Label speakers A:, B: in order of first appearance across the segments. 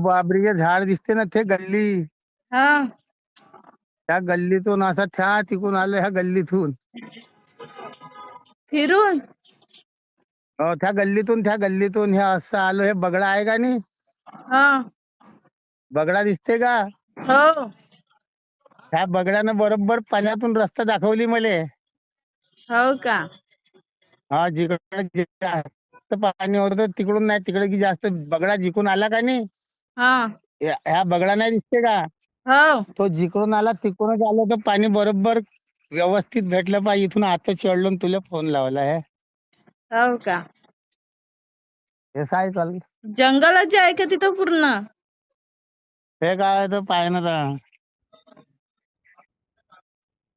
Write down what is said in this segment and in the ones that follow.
A: बाबरीचे झाड दिसते ना, ते गल्ली.
B: हा
A: त्या गल्लीतून असा त्या तिकून आलो, ह्या गल्लीतून.
B: फिरून.
A: हो, त्या गल्लीतून हे असं आलो. हे बगडा आहे का नाही,
B: हा
A: बगडा दिसते का?
B: हो
A: त्या बगड्यानं बरोबर पाण्यातून रस्ता दाखवली मले.
B: हो का.
A: हा, जिकडे जास्त पाणी होतं तिकडून नाही, तिकडे की जास्त बगडा जिकडून आला का नाही,
B: हा
A: ह्या बगडा नाही दिसते का,
B: हो
A: तो जिकडून आला तिकडूनच आलो, तर पाणी बरोबर व्यवस्थित भेटलं पाहिजे. इथून आता चढलो आणि तुला फोन लावला आहे.
B: हो का.
A: हे सायकल
B: जंगलच आहे का तिथं पूर्ण?
A: हे काय तर पाय ना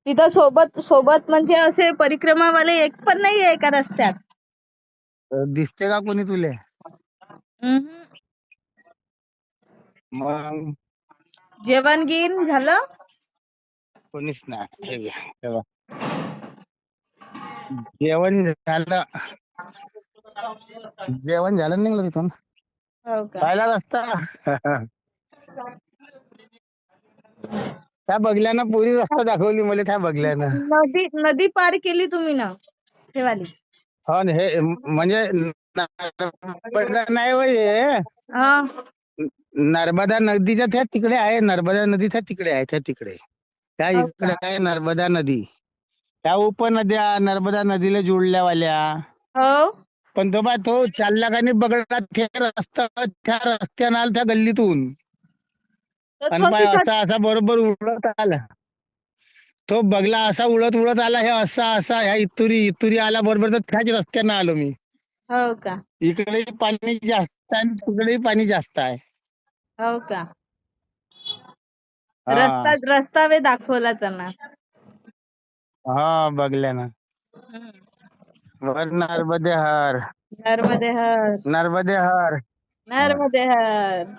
B: तिथं सोबत सोबत म्हणजे असे परिक्रमावाले एक पण नाही आहे का रस्त्यात?
A: दिसते का कोणी तुले?
B: हम्म.
A: मग
B: जेवण गिन झालं?
A: कोणीच नाही. हे घ्या, हे बघ. जेवण झालं. जेवण झालं, निघलं तिथून.
B: हो का.
A: पाहिला रस्ता. त्या बगल्यानं पुरी रस्ता दाखवली मला, त्या बगल्यानं.
B: नदी नदी पार केली तुम्ही ना ठेवाली.
A: हो ना, हे म्हणजे नर्मदा नाही होय, हे
B: हा
A: नर्मदा नदीच्या त्या तिकडे आहे. नर्मदा नदीच्या तिकडे आहे, त्या तिकडे. त्या
B: हो
A: इकडे
B: का.
A: आहे नर्मदा नदी. त्या उपनद्या नर्मदा नदीला जोडल्यावाल्या.
B: हो
A: पण तो चालला का नाही बगडा, त्या रस्त्यानं आला, त्या गल्लीतून.
B: तर
A: आणि पाय
B: थोडीसा
A: असा असा बरोबर उडत आला. तो बगला असा उडत उडत आला, हे असा असा ह्या इतुरी आला बरोबर, तर त्याच रस्त्यानं आलो मी.
B: हो का.
A: इकडे पाणी जास्त आहे आणि तिकडेही पाणी जास्त आहे.
B: हो का.
A: हा
B: रस्ता वे दाखवला त्यांना.
A: हा, बगल्यानं.
B: हम्म.
A: वर नर्मदे हर,
B: नर्मदे हर.
A: नर्मदे हर.
B: नर्मदे हर.